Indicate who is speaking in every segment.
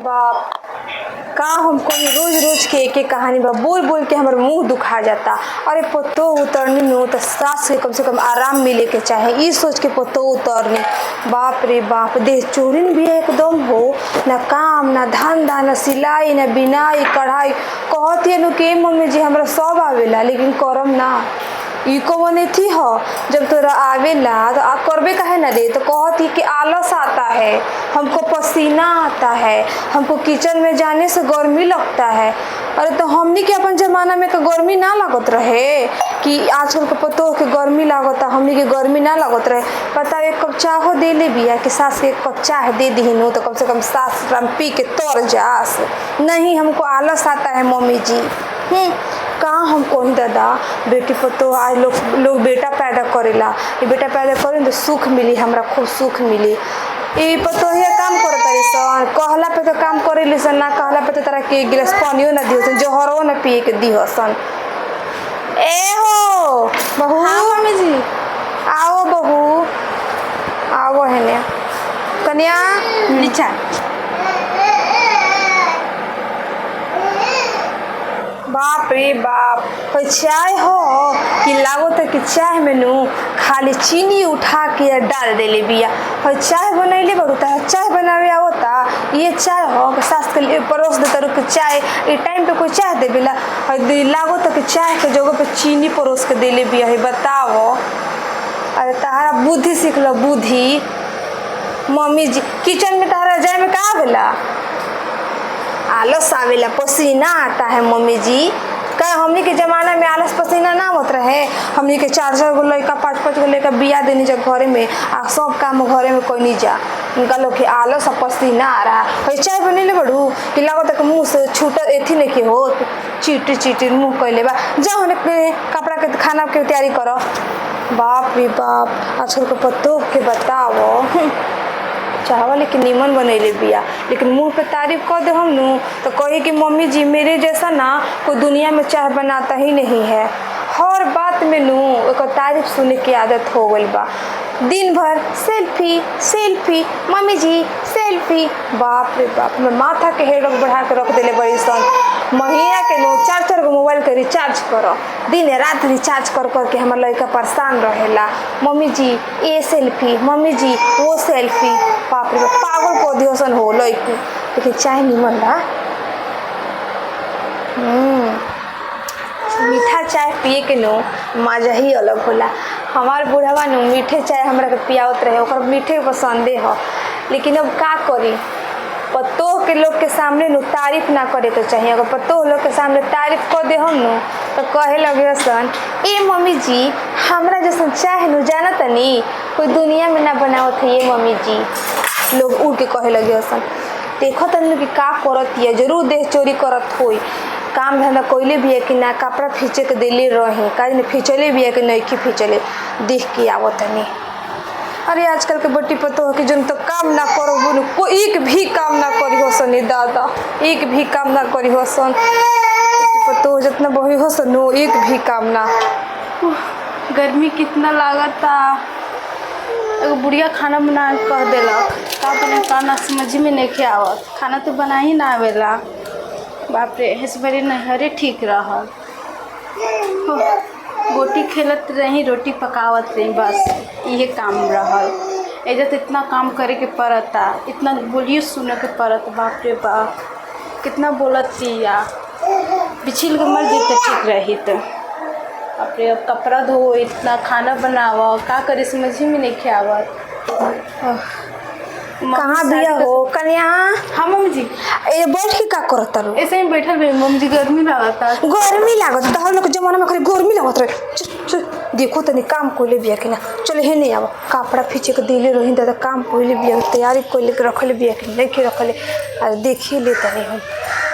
Speaker 1: बाप का हमको रोज रोज के एक कहानी बा बोल बोल के हमारे मुंह दुखा जाता। अरे पत्तो उतरनी में हो तो सास से कम आराम मिले के चाहे ये सोच के पत्तो उतरनी। बाप रे बाप देह चोरिन भी एकदम हो ना काम ना धंधा ना सिलाई ना बिनाई कढ़ाई कहती नु के मम्मी जी हमरा सब आवेला लेकिन करम ना ई कौन थी हो जब तोरा आवेला तो आप करबे काहे ना दे तो कहती कि आलस आता है हमको पसीना आता है हमको किचन में जाने से गर्मी लगता है। अरे तो हमनी के अपन जमाना में तो गर्मी ना लागत रहे कि आजकल के पतो के गर्मी लागता हमनी के गर्मी ना लागत रहे। पता एक कप चाहो दे ले बिया कि सास के एक कप चाय दे दी तो कम से कम सास राम पी के तर जास। नहीं हमको आलस आता है मम्मी जी। कहाँ हम कौन दादा बेटी पतो आज लोग बेटा पैदा करेला ये बेटा पैदा करे तो सुख मिली हमरा खूब सुख मिली। ये पतो ये काम करता सन कहला पे तो काम करे सन ना कहला पे तो तरह के गिलास पानियो ना दियो सन जहरो ना पिए के दियो सन। ए हो बहू मम्मी जी आओ बहू आओ है ने कन्या नीचा बाप रे बाप कोई चाय हो कि लागो तो कि चाय में नू खाली चीनी उठा के डाल दे ले बिया और चाय बनैले बड़ूता चाय बनावे आवता ये चाय हो सास के लिए परोस देता रुक चाय ये टाइम पे कोई चाय दे बेला और लागो तो कि चाय के जगह पे चीनी परोस के दे ले बिया है बताओ। अरे तारा बुद्धि सीख लो बुद्धि मम्मी जी किचन में तारा जाए में कहाँ बेला आलस आवेला पसीना आता है मम्मी जी। क्या हमनी के जमाना में आलस पसीना ना होत रहे हमनी के 4-4 गो लड़का 5-5 गो लड़का बिया देनी जा घरे में आ सब काम घरे में कोई नहीं जा उनका लोग के आलस पसीना आ रहा है। चाय बनेले बड़ू कि लागत तक मुँह से छूट एथी नहीं के हो चीटी चीटी मुँह कैले बा जाओ हमने कपड़ा के खाना के तैयारी करो। बाप रे बाप आजकल के पत्तो के बताओ चावल लेकिन नीमन बनैले बिया लेकिन मुंह पे तारीफ कर दे हम नू तो कही कि मम्मी जी मेरे जैसा ना कोई दुनिया में चाय बनाता ही नहीं है। हर बात में नू एक तारीफ सुनने की आदत हो गई बा दिन भर सेल्फी सेल्फी मम्मी जी सेल्फी। बाप रे बाप मैं माथा के हेडक बढ़ा के रख देले बड़ी सन महीना के नो 4-4 गो मोबाइल के रिचार्ज करो दिन रात रिचार्ज कर के हमारे लड़का परेशान रहेला मम्मी जी ये सेल्फी मम्मी जी वो सेल्फी। बाप रे बाप पागल को दियो सन हो लड़की लेकिन चाय निमन बा। मीठा चाय पिए के नो मजा ही अलग होला। हमार बुढ़ावा नो मीठे चाय हमरा के पियावत रहे ओकर मीठे पसंदे हो लेकिन अब का करी पत्तों के लोग के सामने नु तारीफ ना करे तो चाहिए। अगर पत्तों लोग के सामने तारीफ कर दे हम नु तो कहे लगे सन ए मम्मी जी हमरा जैसन चाय नु जाना तनी कोई दुनिया में ना बनावत है ये मम्मी जी लोग उड़ के कहे लगे सन। देखो तन कि का करत है जरूर देह चोरी करत होई काम धंधा कोइले भी है कि ना कपड़ा फींचे के दिले रहे काज ने फींचले भी है कि नहीं की फींचले देख के आवत नहीं। अरे आजकल के बट्टी पतो हो कि जन तो काम ना करो बोलो को एक भी काम ना करी हो सन दादा एक भी काम ना करी हो सन पतो जितना बही हो सन एक भी काम ना।
Speaker 2: गर्मी कितना लागता एगो बुढ़िया खाना बना कह देलक का बने का ना समझ में नहीं आवत खाना तो बना ही ना आवेला। बाप रे इस बारे नहरे ठीक रहल गोटी खेलत रही रोटी पकावत रही बस ये काम रहल। एजा तो इतना काम करे के पड़ता इतना बोलिए सुने के पड़त बाप रे बाप कितना बोलत या बिछिल के मर तो ठीक रही तो बाप रे अब कपड़ा धो इतना खाना बनावा का करे समझ में नहीं आवत।
Speaker 1: कहाँ बिया हो कन्या।
Speaker 2: हाँ मम्मी जी
Speaker 1: ये बैठ के का करत रो
Speaker 2: ऐसे ही बैठल रही मम्मी जी गर्मी लागता
Speaker 1: तो हम लोग जमाना में गर्मी लागत रहे देखो तनी काम कोइले बिया कि ना चले हे नहीं आवा कपड़ा फींचे के दिले रही दादा काम कोइले बिया तैयारी कोइले के रखले बिया कि नहीं के रखले अरे देखिए ले तनी हम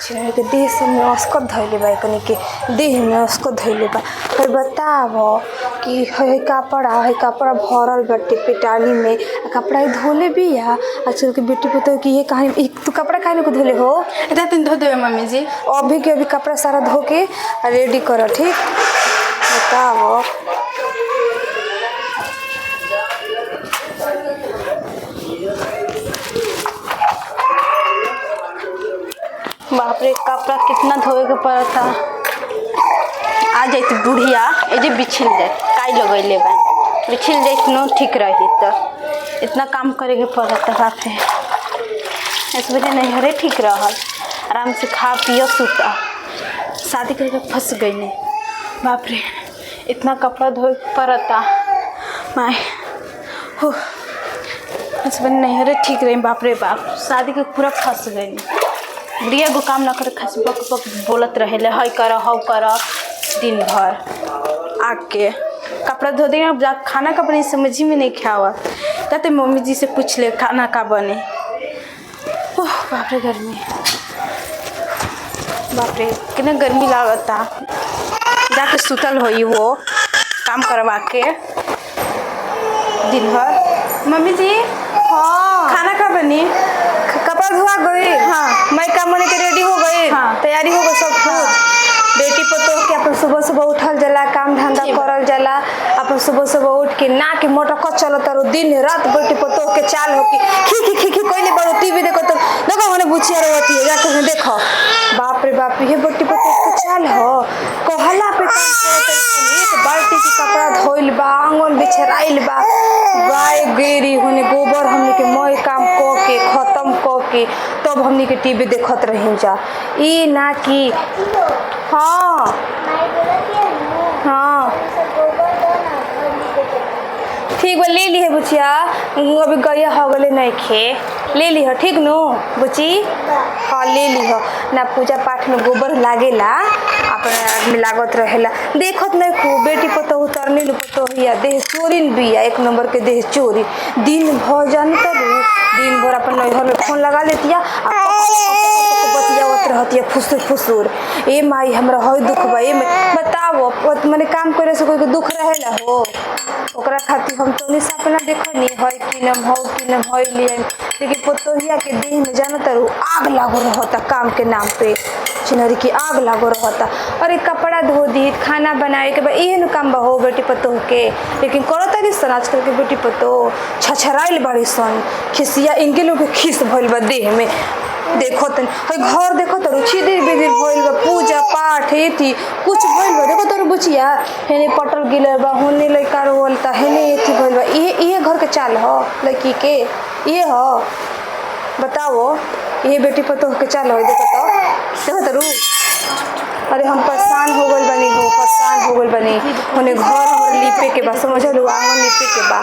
Speaker 1: चिन्ह के देह से में अस्कत धइले बा कनी के देह में अस्कत धइले बा। फिर बताबो कि है कपड़ा भरल बाटे पेटाली में कपड़ा धोले बिया आजकल के बेटी पता कि ये कहानी तू कपड़ा काहे को धोले हो
Speaker 2: इतना दिन धो देवे मम्मी जी
Speaker 1: अभी के अभी कपड़ा सारा धो के रेडी करो ठीक बताओ।
Speaker 2: बाप रे कपड़ा कितना धोए के पड़ता। आ जाती बुढ़िया एजे बिछिल जाए काई लगैले बा बिछिल जाए न ठीक रही तो इतना काम करे के पड़ता। बाप रे इस वजह नहीं हरे ठीक रहल आराम से खा पियो सुता। शादी करके फंस गई नहीं। बाप रे इतना कपड़ा धोए के पड़ता। माय हो इस वजह नहीं हरे ठीक रही। बाप रे बाप शादी के पूरा फंस गई। बुढ़िया एगो काम ना करे खास बक बक बोलत रहे हई कर हव कर दिन भर आके कपड़ा धो देंगे। अब जा खाना का बने समझ में नहीं खावा कहते मम्मी जी से पूछ ले खाना का बने। ओह बाप रे गर्मी बाप रे कितना गर्मी लागता। जाके सुतल होई वो काम करवा के दिन भर। मम्मी जी
Speaker 1: हाँ
Speaker 2: खाना का बनी?
Speaker 1: कपड़ा धुआ गई।
Speaker 2: हाँ
Speaker 1: मैं काम होने के रेडी हो गई।
Speaker 2: हाँ।
Speaker 1: तैयारी हो गई सब कुछ। बेटी पतोह के अपन सुबह सुबह उठल जाला काम धंधा करल जाला। अपन सुबह सुबह उठ के ना के मोटक चलत रहो दिन रात बेटी पतोह के चाल हो कि खी कोई नहीं बड़ो टीवी देखो तो देखो हमने बुचिया रहती है जाके देखो। बाप रे बाप ये बेटी पतोह के चाल हो कहला पे काम करत एक बाल्टी के कपड़ा धोइल बा आंगन बिछराइल बा गाय गेरी होने गोबर हमने के मई काम क के खत्म क के तब हमने के टीवी देखत रही जा। ई ना कि हाँ हाँ ठीक बा ले ली है बुचिया। अभी गैया हो गले नहीं खे ले ली हो ठीक नो बुची। हाँ ले ली हो ना पूजा पाठ में गोबर लागेला अपने आदमी लागत रहेला देखत नहीं खूब बेटी पतोह उतरने लो पतोहिया देह चोरी बिया एक नंबर के देह चोरी दिन भर जान तरू दिन भर अपन नैहर में फोन लगा लेतिया बतियावत रहती है फुसुर फुसुर। ए माई हमरा हई दुख बा ए बताओ मने काम करे से कोई के दुख रहेला हो ओकरा खातिर हम तो निशा अपना देखनी हई कि नम हो कि नम हई लिए लेकिन पतोहिया के देह में जाना तरु आग लागो रहता काम के नाम पे चिनरी की आग लागो रहता। अरे कपड़ा धो दी खाना बनाए के बाद यही काम बा हो बेटी पतोह के लेकिन करो तरी सन आजकल के बेटी पतोह छछराइल बड़ी सन खिसिया इनके लोग के खिस भइल बा देह में देखो तन घर देखो तो छिदिर बिदिर भइल बा पूजा पाठ एथी कुछ भइल बा देखो तो बुचिया हेने पटल गिलर बा होने लइका रोलता हेने एथी भइल बा ये घर के चाल हो लड़की के ये हो बताओ ये बेटी पतोह के चाल हो देखो तो रू। अरे हम परेशान हो गइल बनी हो परेशान हो गइल बनी होने घर हमर लिपे के बा समझलू आंगन लिपे के बा।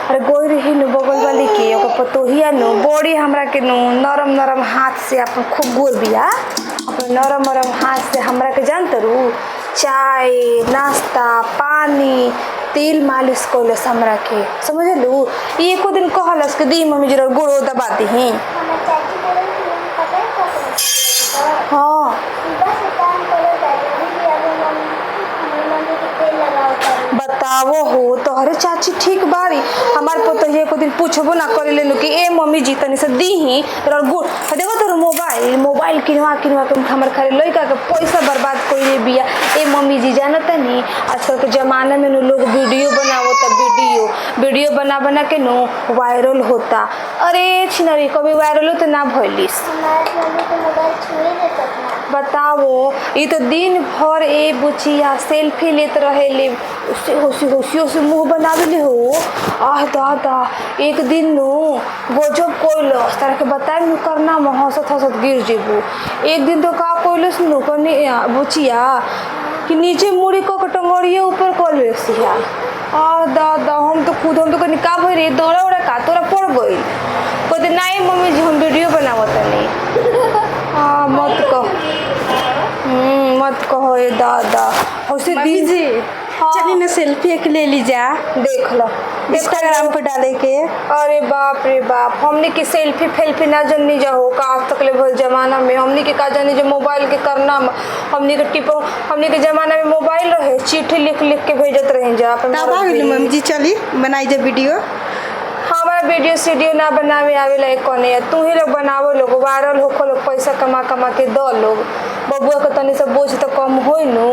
Speaker 1: अरे गोई रही नु बगल वाली के ओकर पतोहिया नु बड़ी हमरा के नु नरम नरम हाथ से अपन खूब गोर बिया अपन नरम नरम हाथ से हमरा के जानत रू चाय नाश्ता पानी तेल मालिश कइलस हमरा के समझलू। एको दिन कहलस के दी मम्मी जरा गोड़ो दबा दही। हाँ बतावो हो तोहरे चाची ठीक बारी हमार पतोहिया को दिन पूछबो ना करे लेनु कि ए मम्मी जी तनी से दीही तोरा गुड़ देखो तोर मोबाइल किनवा के हमर खाली लइका के पैसा बर्बाद कइले बिया। ए मम्मी जी जानता नहीं आजकल के जमाना में लोग वीडियो बनावता वीडियो बना बना के नो वायरल होता। अरे छिनरी कभी वायरल हो तो ना भइलिस बताओ ये तो दिन भर ए बुचिया सेल्फी लेत रहेले होशी मुँह बनावेले हो। आह दादा एक दिन नो गजब कोइलस तारा के बताए नु करना में हंसत गिर जेबू। एक दिन तो का कोइलस नु कने बुचिया कि नीचे मुड़ी को टंगड़िए ऊपर कोइलस या। आह दादा हम तो कनी का भई रे दौड़ा उड़ा का तोरा पड़ गई कहते नहीं मम्मी जी हम वीडियो बनावता नहीं। हाँ मत कहो ये दादा उसे दीजिए।
Speaker 2: चलिए ना सेल्फी एक ले लीजा
Speaker 1: देख लो
Speaker 2: इंस्टाग्राम पे डाले के।
Speaker 1: अरे बाप रे बाप हमने की सेल्फी फेल्फी ना जन्नी जाओ का आज तक ले भल जमाना में हमने के का जानी जो मोबाइल के करना हमने के टिपो हमने के जमाना में मोबाइल रहे चिट्ठी लिख के भेजत रहे जा
Speaker 2: मम्मी जी चली बनाई जा वीडियो।
Speaker 1: हमारा वीडियो ना बनावे आवेला एक कोने तू ही लोग बनावो लोग वायरल होखो लोग पैसा कमा के दो लोग बबुआ के तनी से बोझ तो कम होई नु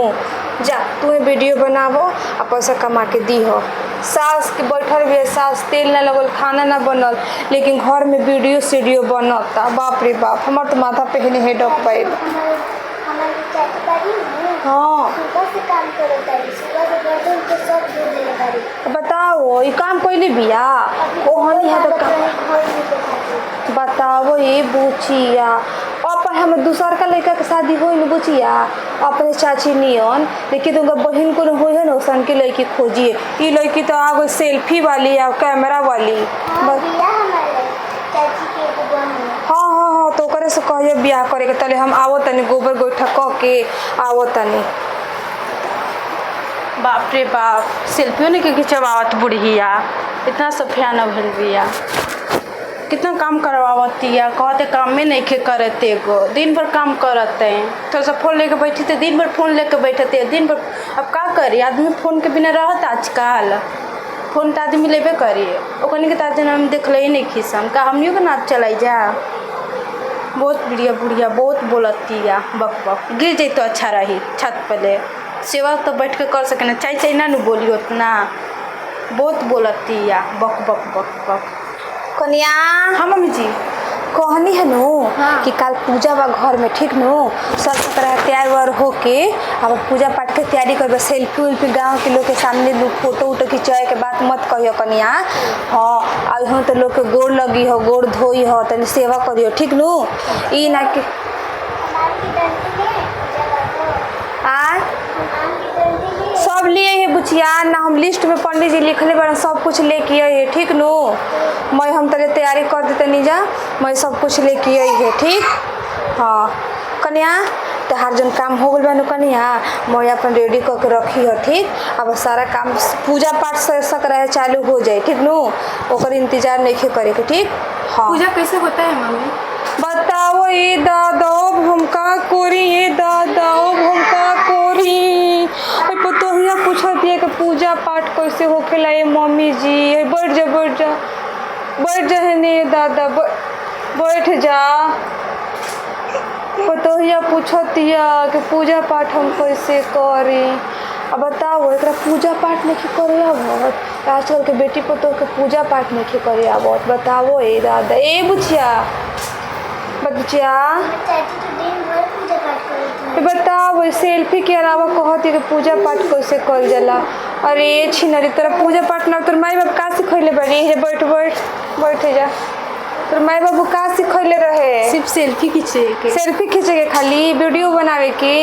Speaker 1: जा तू वीडियो बनावो आ पैसा कमा के दी हो। सास के बैठल भी है, सास तेल ना लगल, खाना ना बनल, लेकिन घर में वीडियो सीडियो बनता। बाप रे बाप, हमार तो माथा पहने हेडक पाइल।
Speaker 3: हमारी चाची बारी है।
Speaker 1: हाँ
Speaker 3: सुबह से काम करत तारी, सुबह से गर्दन के सब धो देले बारी।
Speaker 1: बताओ ये काम कोई बिया ओहनी है तो बताओ ये बुचिया अपन हम दूसर का लड़का के शादी हो न बुचिया अपने चाची नियन, लेकिन उनका बहन को हो है ना सन की लड़की खोजिए। ये लड़की तो आ गई सेल्फी वाली या कैमरा वाली।
Speaker 3: बिया हमारे चाची के एगो बहन है।
Speaker 1: हाँ हाँ हाँ, तो करे से कहिए ब्याह करे के तले हम आवो तनी गोबर गोइठा क के आवो तनी।
Speaker 2: बाप रे बाप, सेल्फियों ने के खिंचवावत बुढ़िया, इतना सफियाना भइल बिया, कितना काम करवावतिया। कहते काम में नहीं खे करते गो, दिन भर काम करते हैं। थोड़ा सा फोन लेके बैठी थे, दिन भर फोन लेके बैठते हैं दिन भर। अब का करी, आदमी फोन के बिना रहता आजकल, फोन तो आदमी लेबे करिए। ओकनी के ताजे हम देख ले नहीं खिसन का हमनियों के नाच चलाई जा। बहुत बढ़िया बुढ़िया बहुत बोलतिया, बक बक गिर जाए तो अच्छा रही छत पे ले, सेवा तो बैठ के कर सके ना, चाय ना नु बोली उतना, बहुत बोलतिया बक बक बक बक।
Speaker 1: कन्या
Speaker 2: हाँ मम्मी जी।
Speaker 1: कहनी है नो
Speaker 2: हाँ।
Speaker 1: कि कल पूजा बा घर में, ठीक नो, सब तरह तैयार वार होके अब पूजा पाठ के तैयारी करबे। सेल्फी उल्फी गाँव के लोग के सामने लोग फोटो उटो खिंचाए के बात मत कहियो कन्या। हाँ आई हो तो लोग के गोड़ लगी हो, गोड़ धोई हो, तनी सेवा करियो, ठीक नो। ई ना कि
Speaker 3: हमारी की डंडी है पूजा करतो।
Speaker 1: आ
Speaker 3: हम की डंडी है।
Speaker 1: सब लिए है बुचिया ना, हम लिस्ट में पंडित जी लिखले बारे सब कुछ लेके आई है, ठीक नो। मैं हम तेरे तैयारी कर देते नहीं जा, मैं सब कुछ लेके आई है, ठीक। हाँ कन्या तहार जन काम हो गल बानू कन्या, मैं अपन रेडी करके रखी हो, ठीक। अब सारा काम पूजा पाठ से सक रहे चालू हो जाए, ठीक नो, ओकर इंतजार नहीं करे के, ठीक। हाँ
Speaker 2: पूजा कैसे होता है मम्मी?
Speaker 1: बताओ ये दादा हम का कोरी, ये दादा हम का कोरी। पतोहिया पूछत है कि पूजा पाठ कैसे होखेला ये मम्मी जी। बैठ जा बैठ जा बैठ जा है ने दादा, बैठ जा। पतोहिया पूछतिया कि पूजा पाठ हम कैसे करी। अब बताओ एकरा पूजा पाठ नहीं करे आवत, आजकल के बेटी पतोह के पूजा पाठ नहीं करे आवत। बताओ ए दादा, ए बुचिया बच्चिया
Speaker 3: चाची तो दिन भर पूजा पाठ करती है।
Speaker 1: बताओ सेल्फी के अलावा कहती कि पूजा पाठ कैसे कल जाला। अरे छिनरी तोरा पूजा पाठ ना तोर माई बाप का सिखैले बड़ी है। बैठ बैठ बैठ जा, तोर माई बाबू का सिखैले रहे?
Speaker 2: सिर्फ सेल्फी खींचे के,
Speaker 1: सेल्फी खींचे के, खाली वीडियो बनावे के।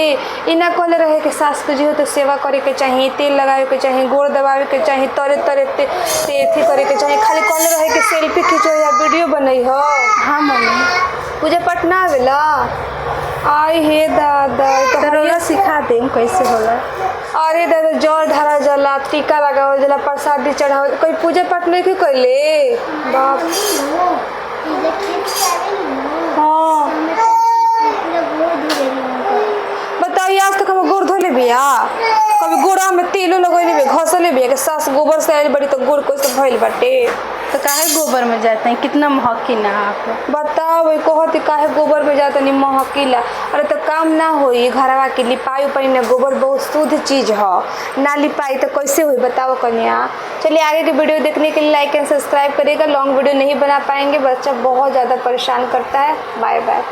Speaker 1: इना कहले रहे कि सास के जी हो तो सेवा करे के चाहिए, तेल लगावे के चाहिए, गोड़ दबावे के चाहिए, तरे तरे तेथी करे के चाहिए। खाली कहले रहे कि सेल्फी खींचो या वीडियो बनई हो।
Speaker 2: हाँ मम्मी।
Speaker 1: पूजा पाठ ना आवेला? आई हे दादा
Speaker 2: तरोला सिखा दे कैसे होला।
Speaker 1: अरे दादा जल ढारा जाला, टीका लगावल जाला, प्रसादी चढ़ावल, कोई पूजा पाठ नहीं कैले? बाप
Speaker 3: पूजा के चाहे ना।
Speaker 1: हाँ
Speaker 3: पूरा गोड़ धो रही हूँ।
Speaker 1: बताइए आज तक हम गोड़ धोले बिया? कभी गोड़ा में तेलो लगैले बिया, घसले बिया कि सास गोबर से आइल बड़ी तो गोड़ कैसे भइल बाटे?
Speaker 2: तो काहे गोबर में जाते हैं, कितना महकी ना आप
Speaker 1: बताओ कहती काहे गोबर में जाता नहीं महकीला। अरे तो काम ना होई घरवा के लिपाई उपाई में, गोबर बहुत शुद्ध चीज है, ना लिपाई तो कैसे हुई बताओ कन्या। चलिए आगे की वीडियो देखने के लिए लाइक एंड सब्सक्राइब करिएगा। लॉन्ग वीडियो नहीं बना पाएंगे, बच्चा बहुत ज़्यादा परेशान करता है। Bye bye.